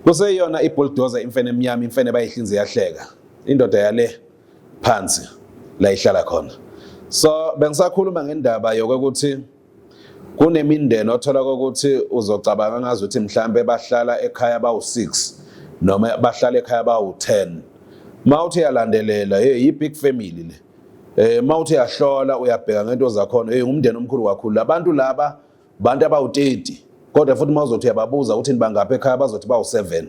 kuseyona ibulldozer imfene emnyama imfene bayihlinze yahleka indoda yale phansi la ihlala khona. So bengisakhuluma ngendaba yokuthi kunemindeni othola ukuthi uzocabanga ngazuthi mhlambe bahlala ekhaya bawu6 noma bahlala ekhaya bawu10. Mawuthi yalandelela yi big family le. Mawuthi yahlola uyabheka ngento zakhona ngumndeni omkhulu kakhulu. Labantu laba bantu abawu30 kodwa futhi mawuzothi yababuza ukuthi bangapha ekhaya bazothi bawu7.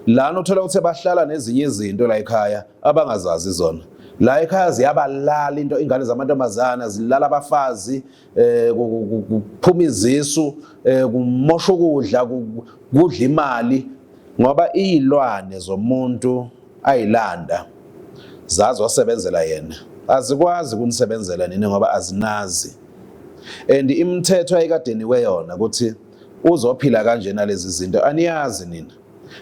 Lana uthola ukuthi bahlala nezinye izinto la ekhaya abangazazi zona. La ekhaya ziyabalala into ingane zamantombazana zilala abafazi kuphuma izisu kumosha ukudla kudla imali ngoba izilwane zomuntu ayilanda zazi wasebenzela yena azikwazi kunisebenzela nini ngoba azinazi. And imithetho ayikadeni weyona ukuthi uzophila kanje nalezi zinto aniyazi nina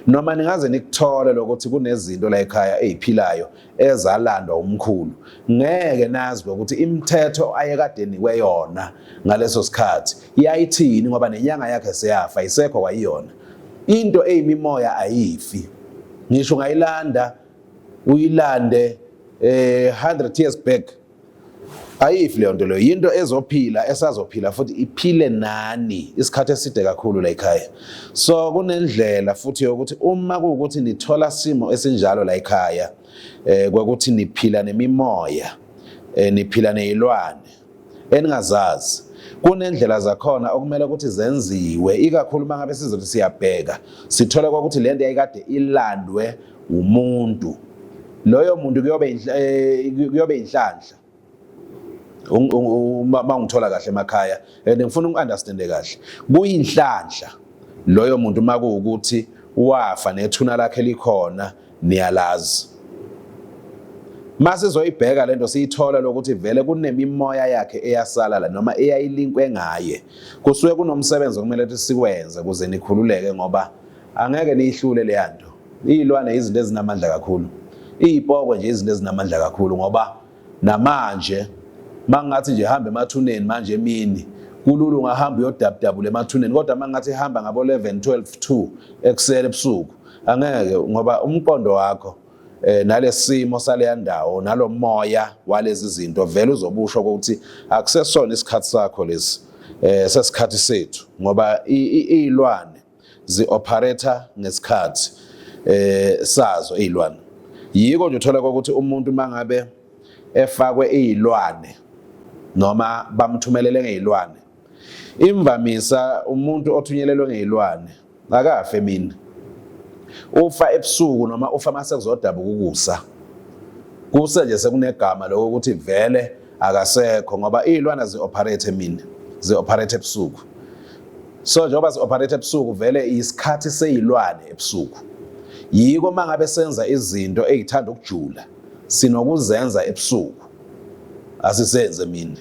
noma ningaze nikuthole lokuthi kunezinto la ekhaya eziphilayo ezalandwa umkhulu ngeke nazi ukuthi imithetho ayekadeni weyona ngaleso sikhathi iyayithini ngoba nenyanga yakhe seyafa isekho kwayiyona. Into eyimimoya ayifi ngisho ungayilanda uyilande 100 years back ayifi leyo nto leyo into ezophila esazophila futhi iphile nani isikhathi eside kakhulu la ekhaya. So kunendlela futhi yokuthi uma kuukuthi nithola simo esinjalo la ekhaya kwekuthi niphila nemimoya niphila nezilwane eningazazi kunendlela zakhona okumele ukuthi zenziwe ikakhulu mangabe sizothi siyabheka sithola ukuthi le nto yayikade ilandwe umuntu loyo muntu kuyobe inhlanhla mangithola kahle emakhaya ngifuna ukunderstande kahle kuyinhlanhla loyo muntu makuukuthi wafa nethuna lakhe likhona niyalazi. Masizoyibheka lento siyithola lokuthi vele kunemimoya yakhe eyasala la noma eyayilinkwe ngaye kusuke kunomsebenzi okumele ukuthi sikwenze ukuze nikhululeke ngoba angeke niyihlule le yanto. Izilwane izinto ezinamandla kakhulu izipokwe nje izinto ezinamandla kakhulu ngoba namanje mangathi nje hamba emathuneni manje emini kulula ungahamba uyodabudabula emathuneni kodwa mangathi hamba ngabo 11 12 2 ekuseni ebusuku angeke ngoba umqondo wakho nalesimo sale ndawo nalomoya walezi zinto vele uzobusho ukuthi akusesona isikhathi sakho lesi sesikhathi sethu ngoba izilwane zi-operator ngesikhathi sazo izilwane. Yiko nje uthola ukuthi umuntu mangabe efakwe izilwane noma bamthumelele ngezilwane imvamisa umuntu othunyelelwe ngezilwane akafe mina ufa ebusuku noma ufa mase kuzodabuka ukusa kuse nje sekunegama lokuthi vele akasekho ngoba izilwane zi-operate mina zi-operate ebusuku. So njengoba zi-operate ebusuku vele isikhathi sezilwane ebusuku yiko mangabe senza izinto ezithanda ukujula sinokuzenza ebusuku asisenze mina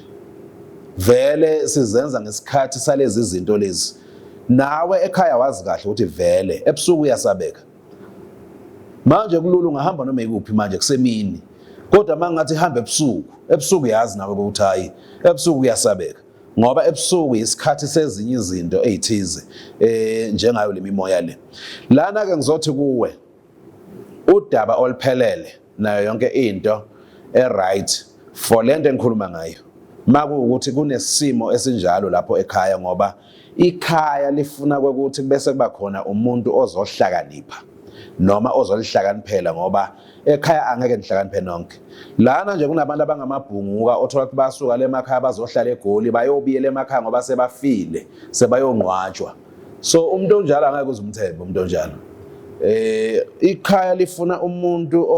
vele sizenza ngesikhathi salezi izinto lezi. Nawe ekhaya wazi kahle ukuthi vele ebusuku uyasabeka manje kulula ungahamba noma ikuphi manje kusemini kodwa mangathi hamba ebusuku yazi nawe ukuthi hayi ebusuku uyasabeka ngoba ebusuku isikhathi sezinye izinto ezithize njengayo lemimoya le. Lana ke ngizothi kuwe udaba oluphelele nayo yonke into right for lento engikhuluma ngayo makuukuthi kunesimo esinjalo lapho ekhaya ngoba ikhaya lifuna ukuthi bese kuba khona umuntu ozohlakanipha noma ozolihlakaniphela ngoba ekhaya angeke nihlakaniphe nonke. Lana nje kunabantu abangamabhunguka othola ukuthi basuka lemakhaya bazohlala eGoli bayobiyela emakhaya ngoba sebafile sebayongqwatshwa. So umuntu onjalo angeke uzumthembe umuntu onjalo. Ikhaya lifuna umuntu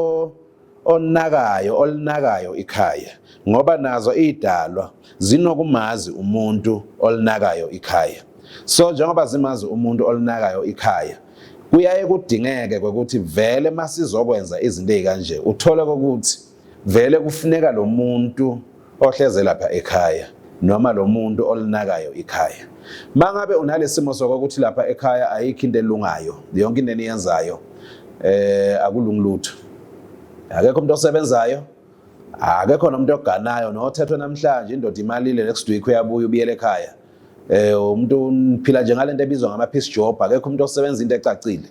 olinakayo ikhaya ngoba nazo idalwa zinokumazi umuntu olinakayo ikhaya. So njengoba zimazi umuntu olinakayo ikhaya kuyaye kudingeke ukuthi vele masizokwenza izinto ezikanje uthole ukuthi vele kufuneka lo muntu ohleze lapha ekhaya noma lo muntu olinakayo ikhaya. Mangabe unalesimo sokuthi lapha ekhaya ayikho into elungayo yonke into eniyenzayo akulungilutho akekho umuntu osebenzayo akekho nomuntu oganayo nothethwe namhlanje indoda imalile next week uyabuya ubiyele ekhaya umuntu uphila njengalento ebizwa ngama piece job akekho umuntu osebenza into ecacile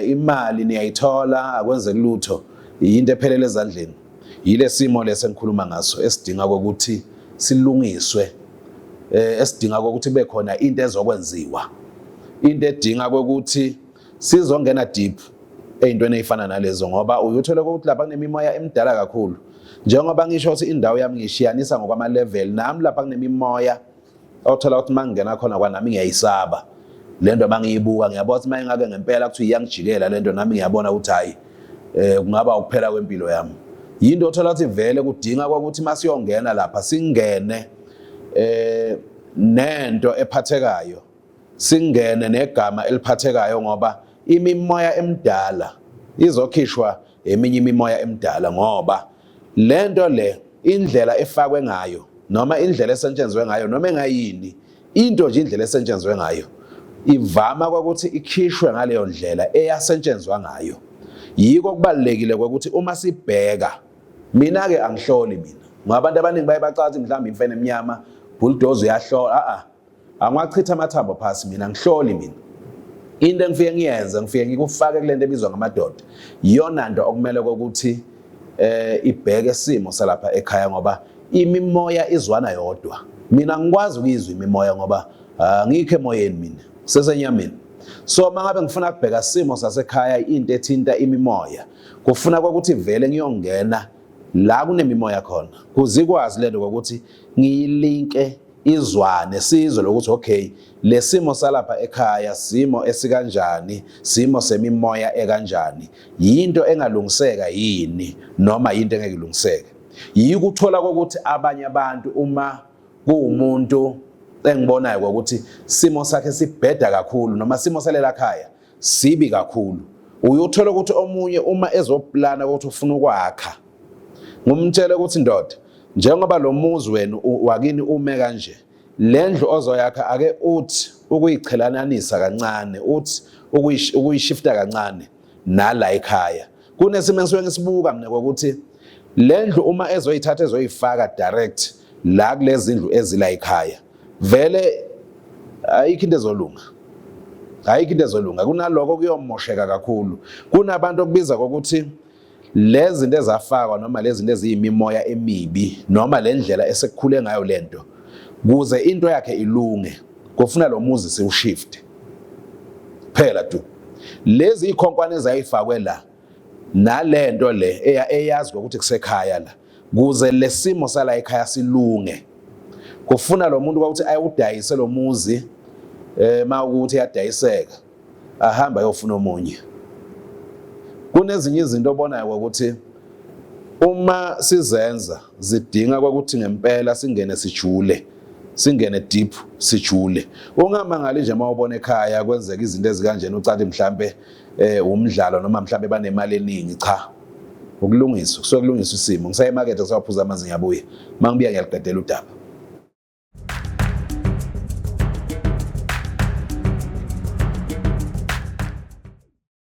imali niyayithola akwenzeki lutho, into ephelele ezandleni. Yile simo lesi engikhuluma ngaso esidinga ukuthi silungiswe, esidinga ukuthi kube khona into ezokwenziwa, into edinga ukuthi sizongena deep ey'ntweni ey'fana nalezo, ngoba uyuthole ukuthi lapha kunemimoya emidala kakhulu. Njengoba ngisho ukuthi indawo yami ngishiyanisa ngokwama-level, nami lapha kunemimoya othola ukuthi uma ngingena khona kwanami ngiyayisaba le nto. Uma ngiyibuka ngiyabona ukuthi uma ingake ngempela kuthiwa iyangijikela le nto, nami ngiyabona ukuthi hhayi kungaba ukuphela kwempilo yami. Yinto othola ukuthi vele kudinga ukuthi uma siyongena lapha singene nento ephathekayo, singene negama eliphathekayo, ngoba imimoya emidala izokhishwa eminye imimoya emidala. Ngoba le nto le, indlela efakwe ngayo noma indlela esetshenzwe ngayo noma engayini into nje, indlela esetshenzwe ngayo ivama ukuthi ikhishwe ngaleyo ndlela eyasetshenzwa ngayo. Yiko kubalekile ukuthi uma sibheka, mina-ke angihloli mina, ngoba abantu abaningi baye bacathi mhlawumbe imfene emnyama, bulldozer uyahlola. Angwachitha amathambo phasi, mina angihloli mina. Into engifike ngiyenze, ngifike ngikufake kule nto ebizwa ngamadoda. Iyona nto okumele ukuthi ibheke isimo salapha ekhaya, ngoba imimoya izwana yodwa. Mina ngikwazi ukuyizwa imimoya ngoba ngikho emoyeni mina, sesenyameni. So uma ngabe ngifuna ukubheka isimo sasekhaya, into ethinta imimoya, kufuna ukuthi vele ngiyongena la kunemimoya khona, kuze ikwazi lento ukuthi ngiyilinke izwane, sizwe lokuthi okay, le simo salapha ekhaya simo esikanjani, simo semimoya ekanjani, yinto engalungiseka yini noma yinto engeke ilungiseke. Yiko uthola ukuthi abanye abantu uma kuwumuntu engibonayo ukuthi simo sakhe sibheda kakhulu noma simo salela khaya sibi kakhulu, uyothola ukuthi omunye uma ezoplana ukuthi ufuna ukwakha, ngumtshele ukuthi ndoda, njengoba lo muzi wenu wakini ume kanje, le ndlu ozoyakha ake uthi ukuyichelananisa kancane, uthi ukuyishifta kancane nala ekhaya. Kunesimo engisuke ngisibuka mina ukuthi le ndlu uma ezoyithatha ezoyifaka direct la kulezi ndlu ezila ekhaya, vele ayikho into ezolunga, ayikho into ezolunga. Kunaloko kuyomosheka kakhulu. Kunabantu okubiza ukuthi lezi zinto ezafakwa noma lezi zinto eziyimimoya emibi noma le ndlela esekukhule ngayo lento, kuze into yakhe ilunge, kufuna lo muzi siwushifte phela tu. Lezi ikhonkwane ezayifakwe la nalento le eyazi ukuthi kusekhaya la, kuze lesimo sala ekhaya silunge, kufuna lo muntu ukuthi ayewudayise lo muzi, mawukuthi yadayiseka ahamba ayofuna omunye. Kunezinye izinto obonayo ukuthi uma sizenza zidinga ukuthi ngempela singene sijule, singene deep sijule. Ungamangali nje mawubona ekhaya kwenzeka izinto ezikanjena ucathi mhlambe umdlalo noma mhlambe banemali eningi. Cha, ukulungiswa, kusuke kulungiswa isimo. Ngisaye emarket ngisawaphuza amanzi ngiyabuya, mangibuya ngiyaliqedela udaba.